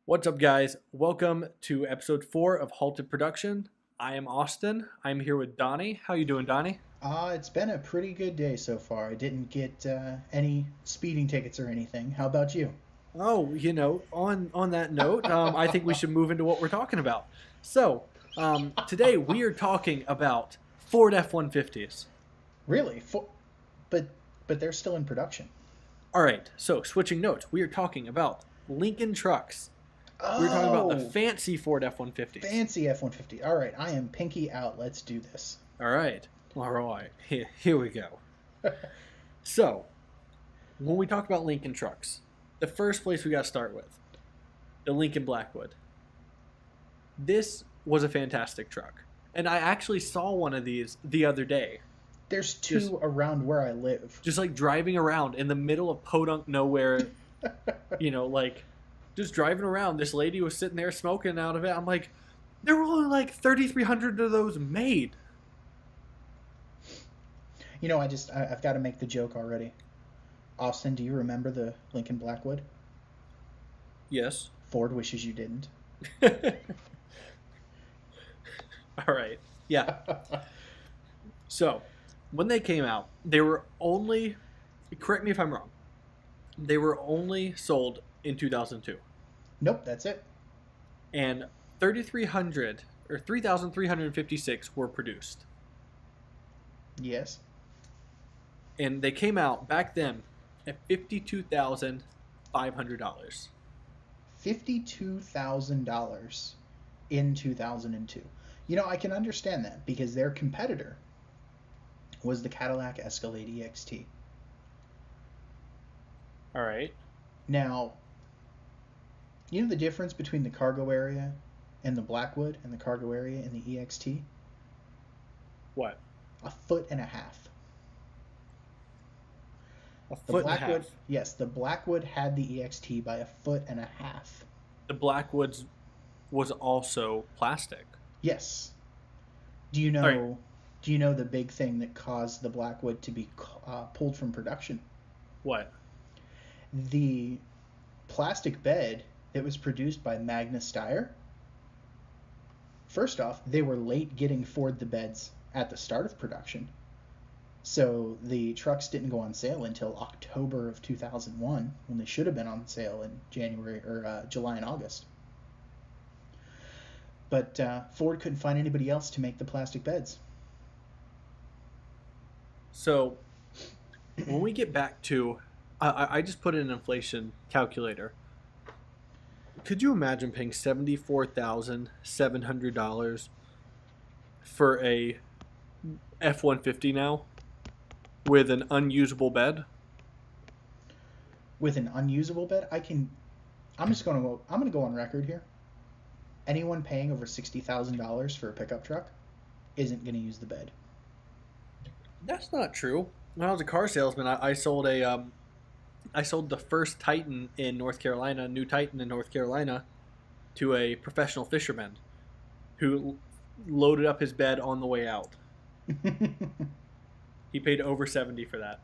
What's up, guys? Welcome to episode 4 of Halted Production. I am Austin. I'm here with Donnie. How you doing, Donnie? It's been a pretty good day so far. I didn't get any speeding tickets or anything. How about you? Oh, on that note, I think we should move into what we're talking about. Today we are talking about Ford F-150s. Really? But but they're still in production. All right, so switching notes, we are talking about Lincoln trucks. We're talking about the Oh, fancy Ford F-150s. fancy F-150. All right, I am pinky out. Let's do this. All right, here we go. So, when we talk about Lincoln trucks, the first place we got to start with the Lincoln Blackwood. This was a fantastic truck, and I actually saw one of these the other day. There's Just, two around where I live. just like driving around in the middle of podunk nowhere, like just driving around. This lady was sitting there smoking out of it. I'm like, there were only like 3,300 of those made. I've got to make the joke already. Austin, do you remember the Lincoln Blackwood? Yes. Ford wishes you didn't. All right. Yeah. So, when they came out, they were only, correct me if I'm wrong, they were only sold in 2002. Nope, that's it. And 3,300 or 3,356 were produced. Yes. And they came out back then at $52,500. $52,000 in 2002. I can understand that because their competitor was the Cadillac Escalade EXT. All right. Now, you know the difference between the cargo area and the Blackwood and the cargo area in the EXT? What? A foot and a half. A The foot and a Blackwood, half. yes, the Blackwood had the EXT by a foot and a half. The Blackwoods was also plastic. Yes. Do you All right. know? Do you know the big thing that caused the Blackwood to be pulled from production? What? The plastic bed that was produced by Magna Steyr. First off, they were late getting Ford the beds at the start of production. So the trucks didn't go on sale until October of 2001, when they should have been on sale in January or July and August. But Ford couldn't find anybody else to make the plastic beds. So, when we get back to, I just put in an inflation calculator. Could you imagine paying $74,700 for a F-150 now with an unusable bed? With an unusable bed, I'm gonna go on record here. Anyone paying over $60,000 for a pickup truck isn't gonna use the bed. That's not true. When I was a car salesman, I sold I sold the first Titan in North Carolina, new Titan in North Carolina, to a professional fisherman who loaded up his bed on the way out. He paid over 70 for that.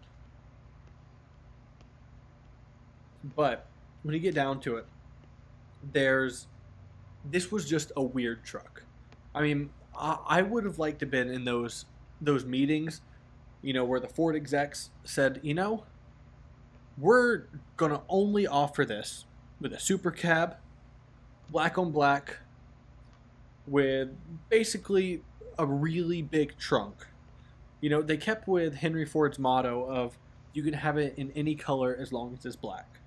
But when you get down to it, this was just a weird truck. I mean, I would have liked to have been in those meetings, where the Ford execs said, we're gonna only offer this with a super cab, black on black, with basically a really big trunk. They kept with Henry Ford's motto of you can have it in any color as long as it's black.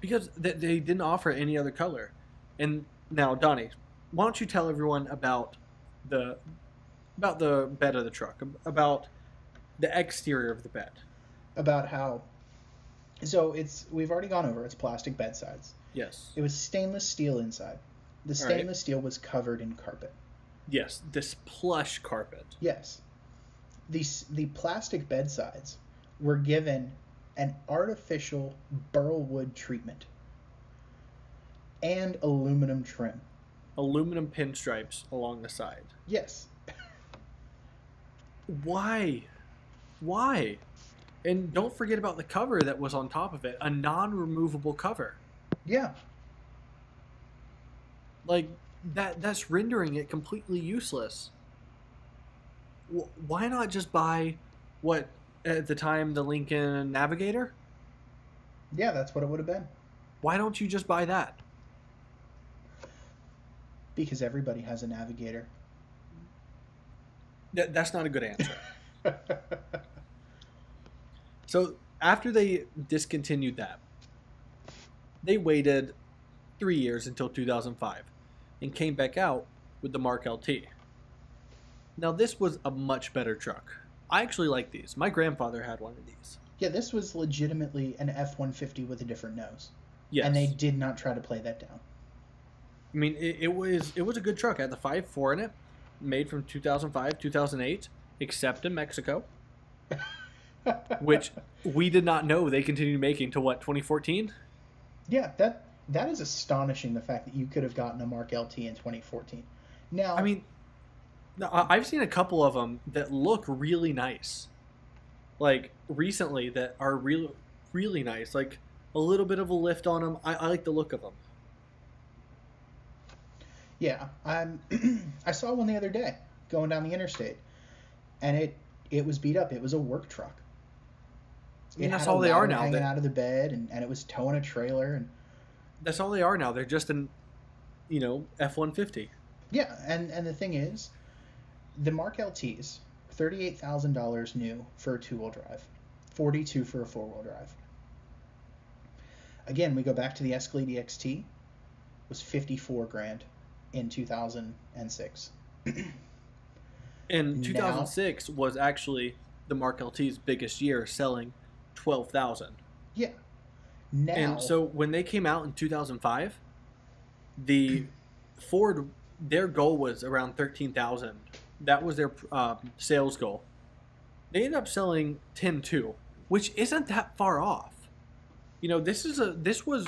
Because they didn't offer any other color. And now, Donnie, why don't you tell everyone about the bed of the truck, about the exterior of the bed. About how we've already gone over its plastic bed sides. Yes. It was stainless steel inside. The All right. stainless steel was covered in carpet. Yes, this plush carpet. Yes. The plastic bed sides were given an artificial burl wood treatment and aluminum trim. Aluminum pinstripes along the side. Yes. Why? Why? And don't forget about the cover that was on top of it, a non-removable cover. Yeah. Like that's rendering it completely useless. Why not just buy what at the time the Lincoln Navigator? Yeah, that's what it would have been. Why don't you just buy that? Because everybody has a Navigator. That's not a good answer. So after they discontinued that, they waited 3 years until 2005 and came back out with the Mark LT. Now this was a much better truck. I actually like these. My grandfather had one of these. Yeah, this was legitimately an F-150 with a different nose. Yes. And they did not try to play that down. I mean, it was a good truck. It had the 5.4 in it, made from 2005, 2008, except in Mexico, which we did not know they continued making to what, 2014? Yeah, that is astonishing, the fact that you could have gotten a Mark LT in 2014. Now, I mean, I've seen a couple of them that look really nice, like recently, that are really nice. Like a little bit of a lift on them. I like the look of them. yeah, I saw one the other day going down the interstate, and it was beat up. It was a work truck. I mean, It that's had a all they are ladder now. hanging out of the bed, and it was towing a trailer, and That's all they are now. They're just an, F-150. yeah, and the thing is, the Mark LTs, $38,000 new for a two-wheel drive, 42 for a four-wheel drive. Again, we go back to the Escalade EXT, was 54 grand in 2006. And 2006 was actually the Mark LT's biggest year, selling 12,000. Yeah. Now, And so when they came out in 2005, the Ford, their goal was around 13,000. That was their sales goal. They ended up selling 10.2, which isn't that far off. This was,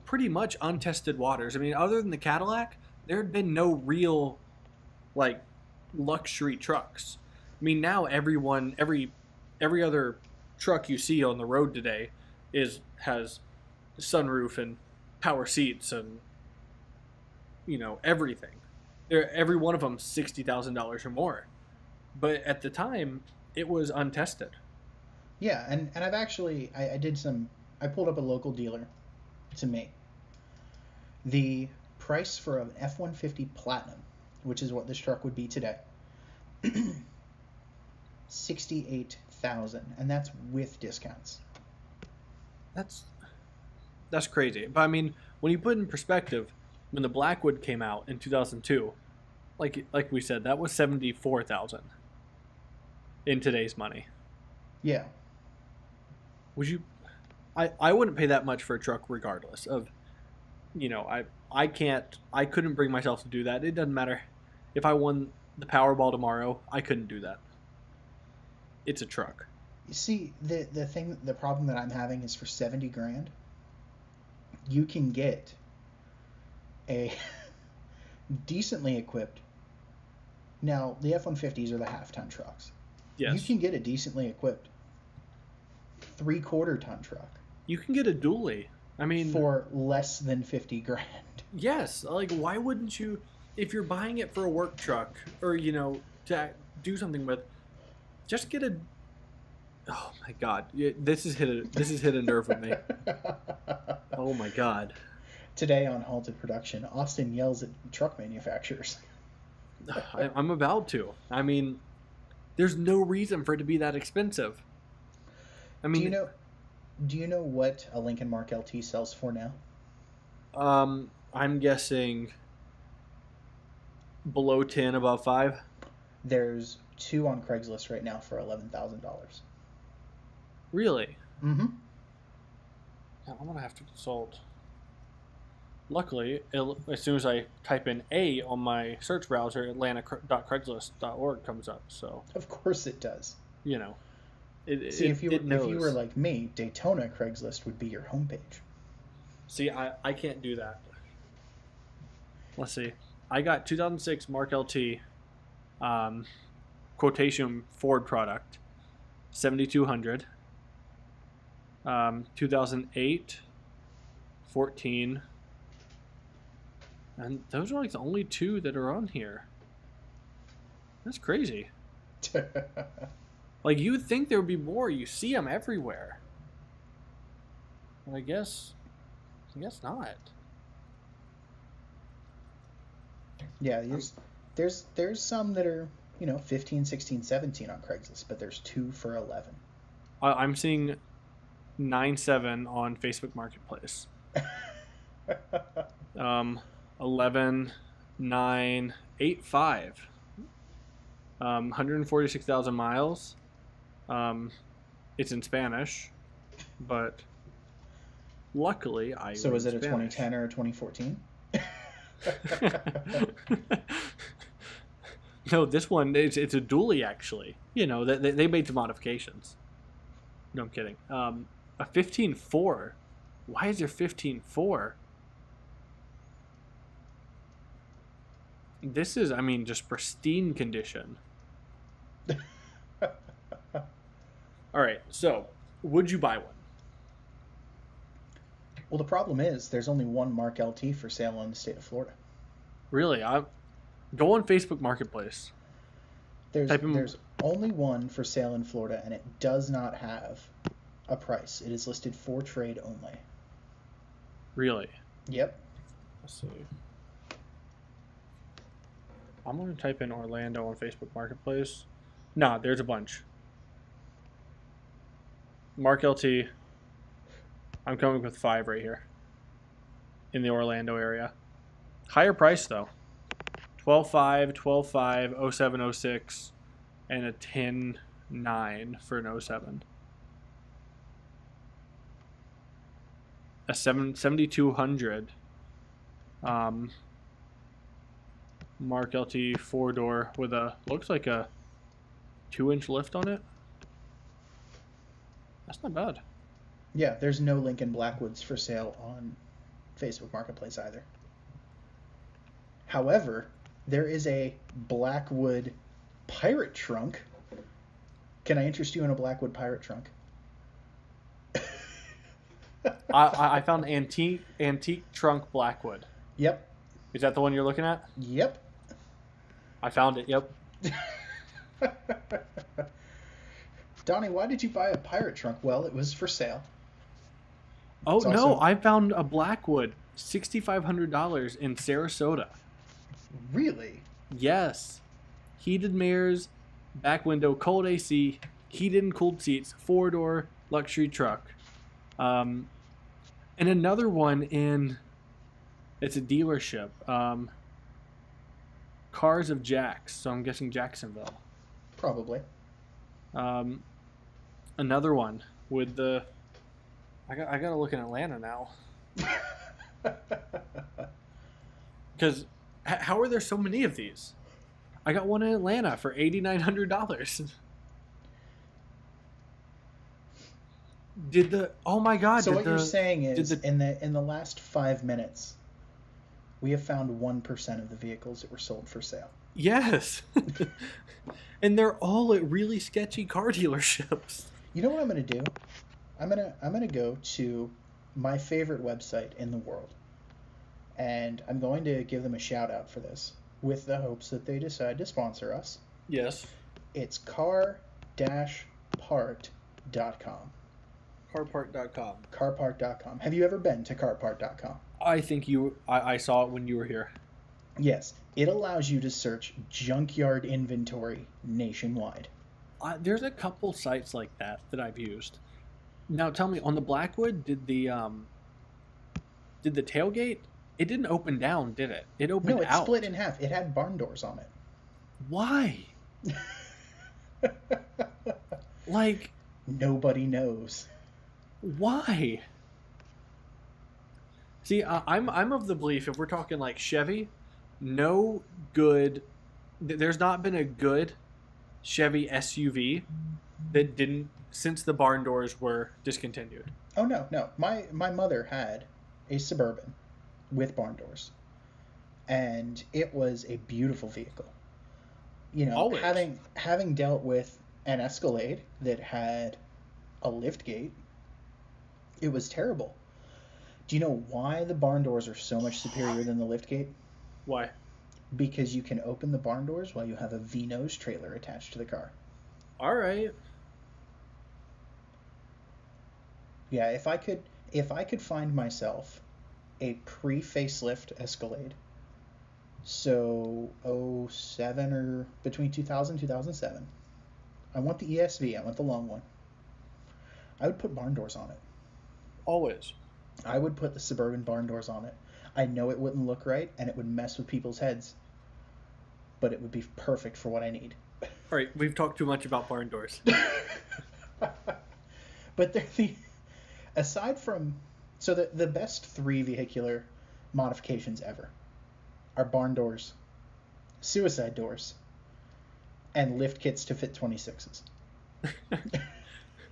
pretty much untested waters. I mean, other than the Cadillac, there had been no real, like, luxury trucks. I mean, now every other truck you see on the road today has sunroof and power seats and everything. Every one of them $60,000 or more, but at the time it was untested. yeah, and I've actually I pulled up a local dealer to me. The price for an F-150 Platinum, which is what this truck would be today, 68,000, and that's with discounts. That's crazy. But I mean, when you put it in perspective, when the Blackwood came out in 2002, like we said, that was 74,000 in today's money. Yeah. Would you? I wouldn't pay that much for a truck, regardless of, I couldn't bring myself to do that. It doesn't matter if I won the Powerball tomorrow. I couldn't do that. It's a truck. You see, the problem that I'm having is for 70 grand, you can get a decently equipped. Now, the F-150s are the half-ton trucks. Yes. You can get a decently equipped 3/4-ton truck. You can get a dually. I mean, for less than 50 grand. Yes. Like, why wouldn't you, if you're buying it for a work truck or, to do something with, just get a, oh my God. This has hit a nerve with me. Oh my God. Today on Halted Production, Austin yells at truck manufacturers. I'm about to. I mean, there's no reason for it to be that expensive. I mean, do you know what a Lincoln Mark LT sells for now? I'm guessing below 10, above 5. There's 2 on Craigslist right now for $11,000. Really? Mm-hmm. Yeah, I'm gonna have to consult. Luckily, as soon as I type in A on my search browser, atlanta.craigslist.org comes up. So of course it does. If you were like me, Daytona Craigslist would be your homepage. See, I can't do that. Let's see. I got 2006 Mark LT, quotation Ford product, 7,200. 2008, 14, and those are like the only two that are on here. That's crazy. Like, you would think there would be more. You see them everywhere. But I guess not. Yeah, there's some that are, 15, 16, 17 on Craigslist, but there's 2 for 11. I'm seeing 9.7 on Facebook Marketplace. 11, 9, 8.5. 146,000 miles. It's in Spanish, but luckily I. So is it a Spanish. 2010 or a 2014? No, this one it's a dually actually. They made some modifications. No, I'm kidding. A 15.4. Why is there 15.4? This is, just pristine condition. All right, so would you buy one? Well, the problem is there's only one Mark LT for sale in the state of Florida. Really? Go on Facebook Marketplace. There's only one for sale in Florida, and it does not have a price. It is listed for trade only. Really? Yep. Let's see. I'm going to type in Orlando on Facebook Marketplace. Nah, there's a bunch. Mark LT. I'm coming with 5 right here. In the Orlando area. Higher price, though. 12.5, 12.5, 07, 06, and a 10.9 for an 07. A 7200 Mark LT 4-door with looks like a 2-inch lift on it. That's not bad. Yeah, there's no Lincon Blackwoods for sale on Facebook Marketplace either. However, there is a Blackwood pirate trunk. Can I interest you in a Blackwood pirate trunk? I found antique trunk Blackwood. Yep. Is that the one you're looking at? Yep. I found it. Yep. Donnie, why did you buy a pirate trunk? Well, it was for sale. Oh, Also... no, I found a Blackwood, $6,500 in Sarasota. Really? Yes. Heated mirrors, back window, cold AC, heated and cooled seats, 4-door luxury truck. And another one it's a dealership. Cars of Jacks, so I'm guessing Jacksonville. Probably. Another one with I gotta look in Atlanta now. Because how are there so many of these? I got one in Atlanta for $8,900. Oh my God! So what you're saying is, in the last 5 minutes, we have found 1% of the vehicles that were sold for sale. Yes, and they're all at really sketchy car dealerships. You know what I'm gonna do? I'm gonna go to my favorite website in the world, and I'm going to give them a shout out for this, with the hopes that they decide to sponsor us. Yes. It's car-part.com. Carpart.com. Carpart.com. Have you ever been to carpart.com? I think I saw it when you were here. Yes. It allows you to search junkyard inventory nationwide. There's a couple sites like that I've used. Now tell me, on the Blackwood, did the tailgate? It didn't open down, did it? It opened out. No, it split in half. It had barn doors on it. Why? Like, nobody knows. Why? See, I'm of the belief, if we're talking like Chevy, no good. There's not been a good Chevy SUV that didn't, since the barn doors were discontinued. Oh no. My mother had a Suburban with barn doors, and it was a beautiful vehicle. Always. having dealt with an Escalade that had a lift gate, It was terrible. Do you know why the barn doors are so much superior than the liftgate? Why? Because you can open the barn doors while you have a V-nose trailer attached to the car. All right. Yeah, if I could find myself a pre-facelift Escalade, so '07 or between 2000 2007, I want the ESV, I want the long one. I would put barn doors on it. Always. I would put the Suburban barn doors on it. I know it wouldn't look right and it would mess with people's heads, but it would be perfect for what I need. All right, we've talked too much about barn doors. But they're aside from, so the best three vehicular modifications ever are barn doors, suicide doors, and lift kits to fit 26s.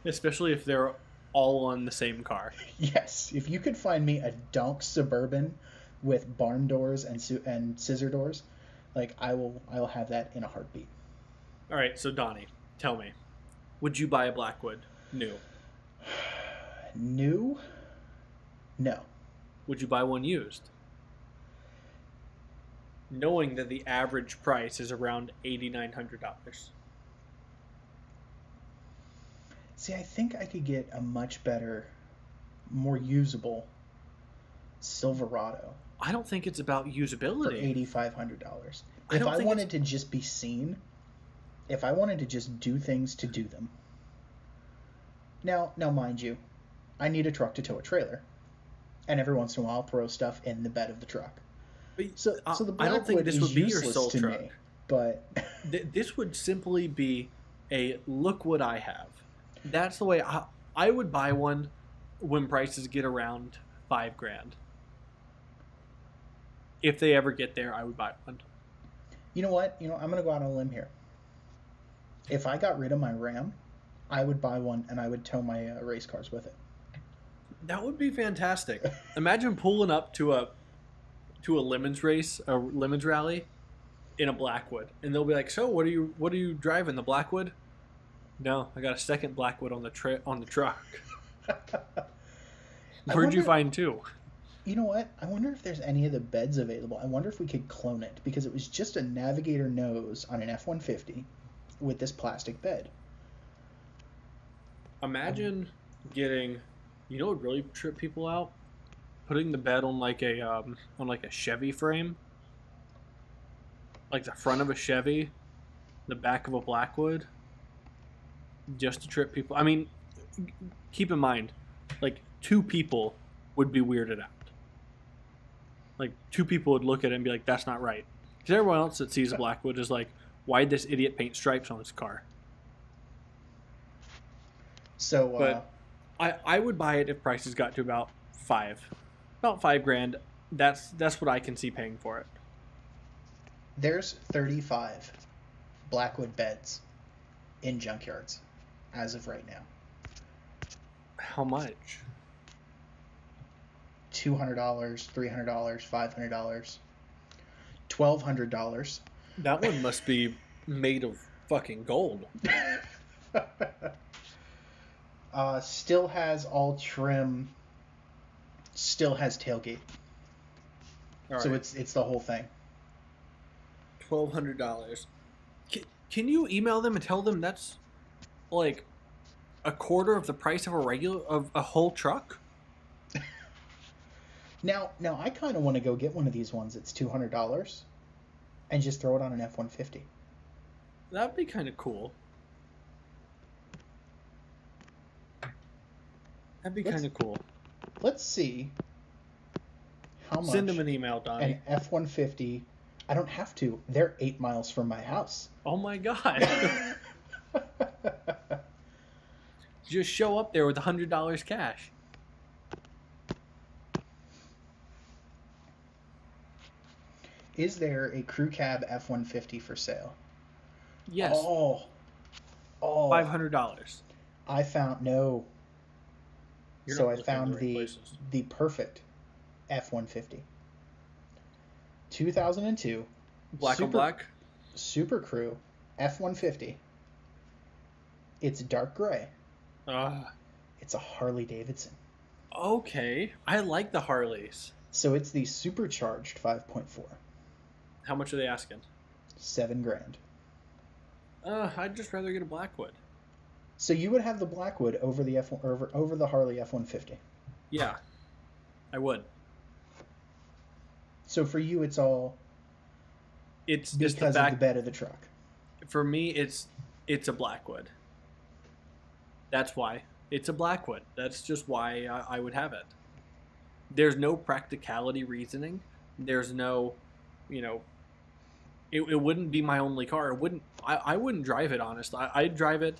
Especially if they're all on the same car. Yes, if you could find me a donk Suburban with barn doors and scissor doors, like I'll have that in a heartbeat. All right, so Donnie, tell me, would you buy a Blackwood new? New? No. Would you buy one used? Knowing that the average price is around $8,900. See, I think I could get a much better, more usable Silverado I don't think it's about for usability. $8,500. I If don't I think wanted to just be seen, if I wanted to just do things to do them. Now, mind you, I need a truck to tow a trailer, and every once in a while throw stuff in the bed of the truck. So the I don't think Blackwood this is would be your useless sole to truck. me, but This would simply be a look what I have. That's the way I would buy one when prices get around $5,000. If they ever get there, I would buy one. you know what? I'm gonna go out on a limb here. If I got rid of my Ram, I would buy one and I would tow my race cars with it. That would be fantastic. Imagine pulling up to a lemons race, a lemons rally, in a Blackwood, and they'll be like, "So, what are you driving? The Blackwood?" No, I got a second Blackwood on the truck. Where'd you find two? You know what? I wonder if there's any of the beds available. I wonder if we could clone it, because it was just a Navigator nose on an F-150 with this plastic bed. Imagine getting, you know, what would really trip people out? Putting the bed on like a Chevy frame, like the front of a Chevy, the back of a Blackwood, just to trip people. I mean, keep in mind, like, two people would be weirded out. Like, two people would look at it and be like, "That's not right." Because everyone else that sees a Blackwood is like, "Why'd this idiot paint stripes on his car?" So, But I would buy it if prices got to about $5,000. That's what I can see paying for it. there's 35 Blackwood beds in junkyards as of right now. How much? $200, $300, $500, $1,200. That one must be made of fucking gold. Still has all trim. Still has tailgate. All So right. it's the whole thing. $1,200. Can you email them and tell them that's like a quarter of the price of a whole truck? Now I kind of want to go get one of these ones. It's $200, and just throw it on an F-150. That'd be kind of cool. That'd be kind of cool. Let's see how much Send them an email, Donnie. an F-150. I don't have to. They're 8 miles from my house. Oh my god. Just show up there with $100 cash. Is there a crew cab F-150 for sale? Yes. Oh. $500. I found no. You're So not I looking in found the right places. the perfect F-150. 2002 Black on black. Super Crew F-150. It's dark gray. Ah, It's a Harley Davidson. Okay, I like the Harleys. So it's the supercharged 5.4. How much are they asking? $7,000. I'd just rather get a Blackwood. So you would have the Blackwood over the over the Harley F-150. Yeah, I would. So for you, it's all It's because just the of fact. the bed of the truck. For me, it's a Blackwood. That's why it's a Blackwood. That's just why I would have it. There's no practicality reasoning. There's no, you know, it wouldn't be my only car. I wouldn't drive it, honest. I'd drive it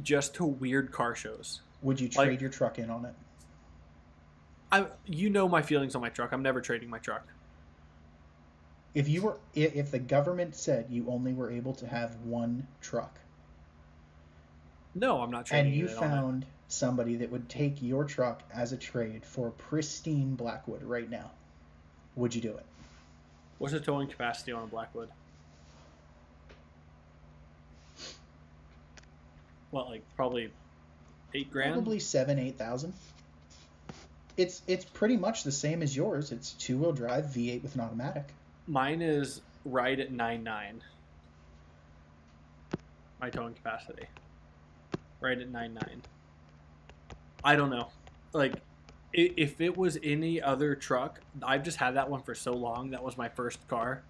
just to weird car shows. Would you trade your truck in on it? You know my feelings on my truck. I'm never trading my truck. If the government said you only were able to have one truck, No, I'm not trading and you it on it. found somebody that would take your truck as a trade for a pristine Blackwood right now, would you do it? What's the towing capacity on a Blackwood? What, like probably $8,000? Probably 7,000-8,000. It's pretty much the same as yours. It's two-wheel drive V8 with an automatic. Mine is right at 9.9. My towing capacity. Right at 9.9. I don't know. Like, if it was any other truck, I've just had that one for so long. That was my first car.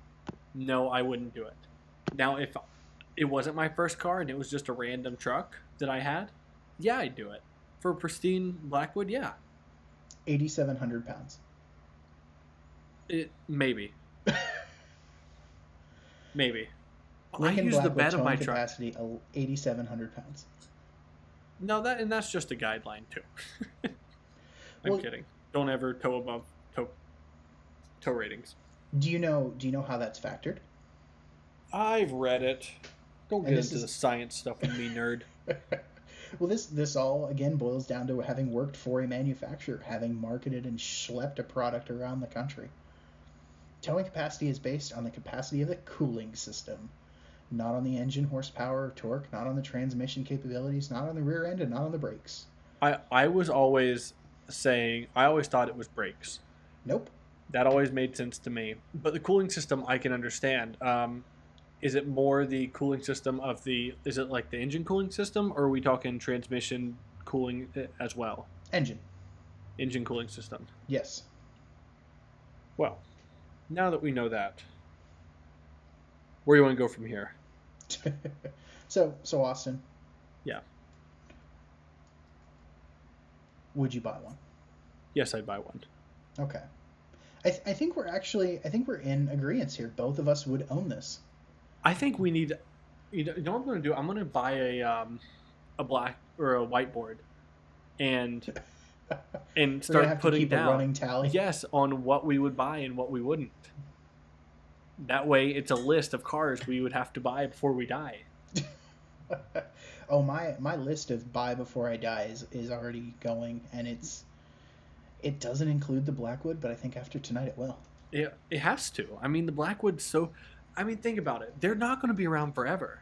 No, I wouldn't do it. Now, if it wasn't my first car and it was just a random truck that I had, yeah, I'd do it. For a pristine Blackwood, yeah. 8,700 pounds. Maybe. Maybe. Lincoln I use the Blackwood bed of my towing truck. capacity 8,700 pounds. No, that's just a guideline too. I'm Well, kidding. Don't ever tow above tow ratings. Do you know how that's factored? I've read it. Don't And get this into is- the science stuff with me, nerd. Well, this all again boils down to having worked for a manufacturer, having marketed and schlepped a product around the country. Towing capacity is based on the capacity of the cooling system, not on the engine horsepower or torque, not on the transmission capabilities, not on the rear end, and not on the brakes. I was always saying I always thought it was brakes. Nope. That always made sense to me. But the cooling system I can understand. Is it more the cooling system of is it like the engine cooling system, or are we talking transmission cooling as well? Engine. Engine cooling system. Yes. Well, now that we know that, where do you want to go from here? So Austin. Yeah. Would you buy one? Yes, I'd buy one. Okay. I think we're in agreement here. Both of us would own this. I think we need. You know what I'm going to do? I'm going to buy a black or a whiteboard, and We're gonna start have to putting keep a down running tally. yes on what we would buy and what we wouldn't. That way, it's a list of cars we would have to buy before we die. Oh, my list of buy before I die is already going, and it doesn't include the Blackwood, but I think after tonight it will. It has to. I mean, the Blackwood's so. I mean, think about it. They're not going to be around forever.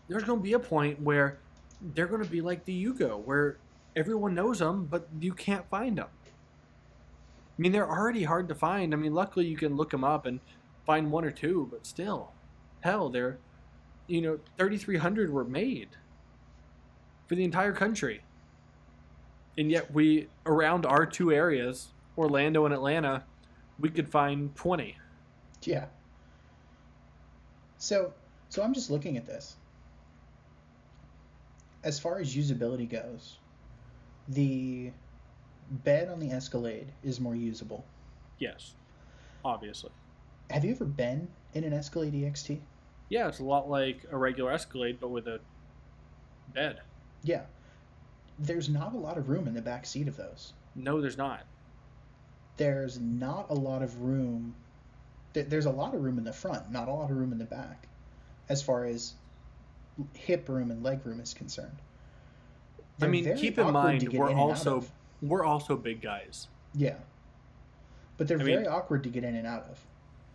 There's going to be a point where they're going to be like the Yugo, where everyone knows them, but you can't find them. I mean, they're already hard to find. I mean, luckily you can look them up and find one or two, but still, hell, they're, 3,300 were made for the entire country. And yet around our two areas, Orlando and Atlanta, we could find 20. Yeah. So I'm just looking at this. As far as usability goes, the bed on the Escalade is more usable. Yes, obviously. Have you ever been in an Escalade EXT? Yeah, it's a lot like a regular Escalade, but with a bed. Yeah. There's not a lot of room in the back seat of those. No, there's not. There's not a lot of room. There's a lot of room in the front, not a lot of room in the back, as far as hip room and leg room is concerned. I mean, very keep in awkward mind to get we're in and out also of. we're also big guys. Yeah. But they're I mean- very awkward to get in and out of.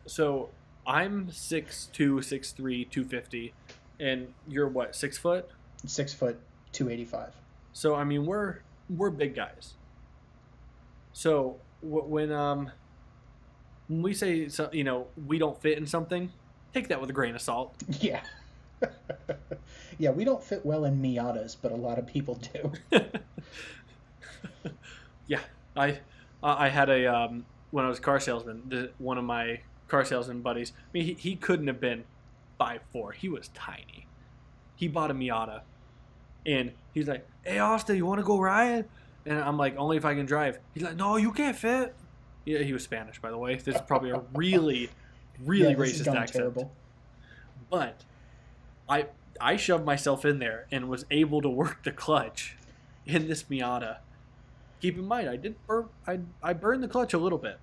So I'm 6'2", 6'3", 250, and you're what, 6 foot? 6 foot, 285. So I mean we're big guys. So when we say so, we don't fit in something, take that with a grain of salt. Yeah. Yeah, we don't fit well in Miatas, but a lot of people do. Yeah, I had a when I was a car salesman, one of my car salesman buddies. I mean, he couldn't have been 5'4". He was tiny. He bought a Miata, and he's like, "Hey, Austin, you want to go ride?" And I'm like, "Only if I can drive." He's like, "No, you can't fit." Yeah, he was Spanish, by the way. This is probably a really, really Yeah, this is racist going accent. terrible. But I shoved myself in there and was able to work the clutch in this Miata. Keep in mind, I burned the clutch a little bit,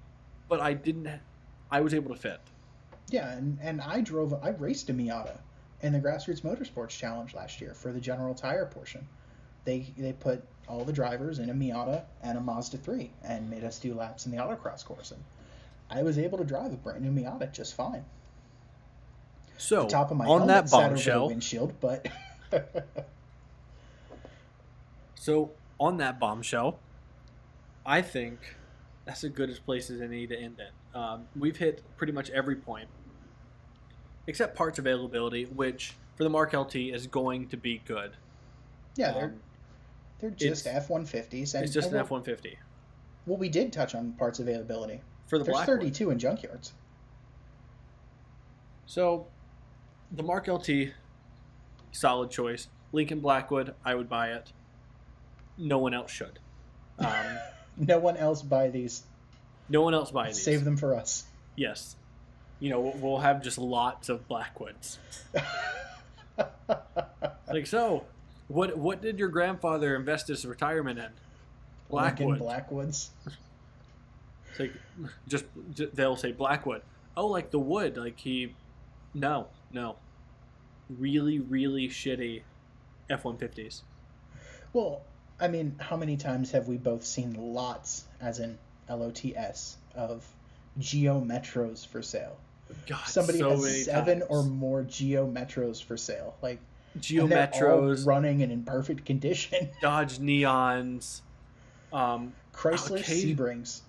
but I was able to fit. Yeah, and I raced a Miata in the Grassroots Motorsports Challenge last year for the General Tire portion. They put all the drivers in a Miata and a Mazda 3 and made us do laps in the autocross course. And I was able to drive a brand new Miata just fine. So The top of my on helmet that sat over the bombshell, windshield, but I think that's as good as place as any to end it. We've hit pretty much every point, except parts availability, which for the Mark LT is going to be good. yeah, they're just F-150s. It's just an F-150. Well, we did touch on parts availability. For the There's Blackwood. 32 in junkyards. So the Mark LT, solid choice. Lincon Blackwood, I would buy it. No one else should. No one else buy these. No one else buy these. Save them for us. Yes. We'll have just lots of Blackwoods. Like, so, what did your grandfather invest his retirement in? Blackwood. Blackwoods. It's like, just they'll say Blackwood. Oh, like the wood. Like no. Really, really shitty F-150s. Well, I mean, how many times have we both seen lots, as in LOTS, of Geo Metros for sale? God, Somebody so many has 7 times. or more Geo Metros for sale. Like, Geo and they're all Metros, running and in perfect condition. Dodge Neons, Chrysler Sebrings.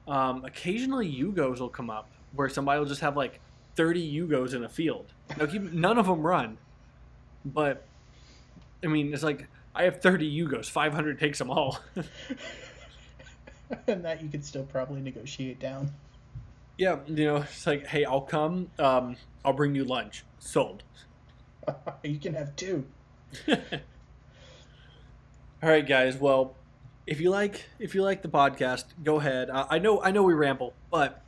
Occasionally Yugos will come up where somebody will just have like 30 Yugos in a field. Now, none of them run, but I mean, it's like I have 30 Yugos, 500 takes them all. And that you could still probably negotiate down. Yeah, it's like, hey, I'll come. I'll bring you lunch. Sold. You can have 2. All right, guys. Well, if you like the podcast, go ahead. I know we ramble, but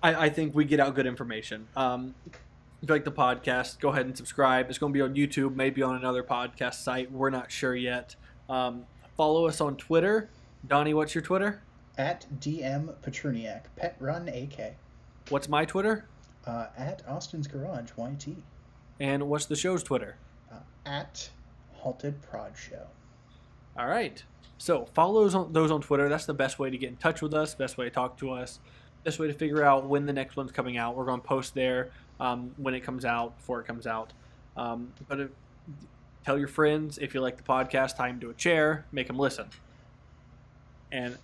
I think we get out good information. If you like the podcast, go ahead and subscribe. It's going to be on YouTube, maybe on another podcast site. We're not sure yet. Follow us on Twitter. Donnie, what's your Twitter? At DM Petruniak, Pet Run AK. What's my Twitter? At Austin's Garage YT. And what's the show's Twitter? At Halted Prod Show. All right. So follow those on Twitter. That's the best way to get in touch with us, best way to talk to us, best way to figure out when the next one's coming out. We're going to post there when it comes out, before it comes out. Tell your friends if you like the podcast, tie them to a chair, make them listen. And,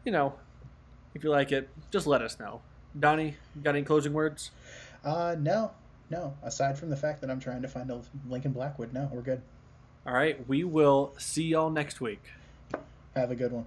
if you like it, just let us know. Donnie, got any closing words? No. Aside from the fact that I'm trying to find a Lincon Blackwood, no, we're good. All right. We will see y'all next week. Have a good one.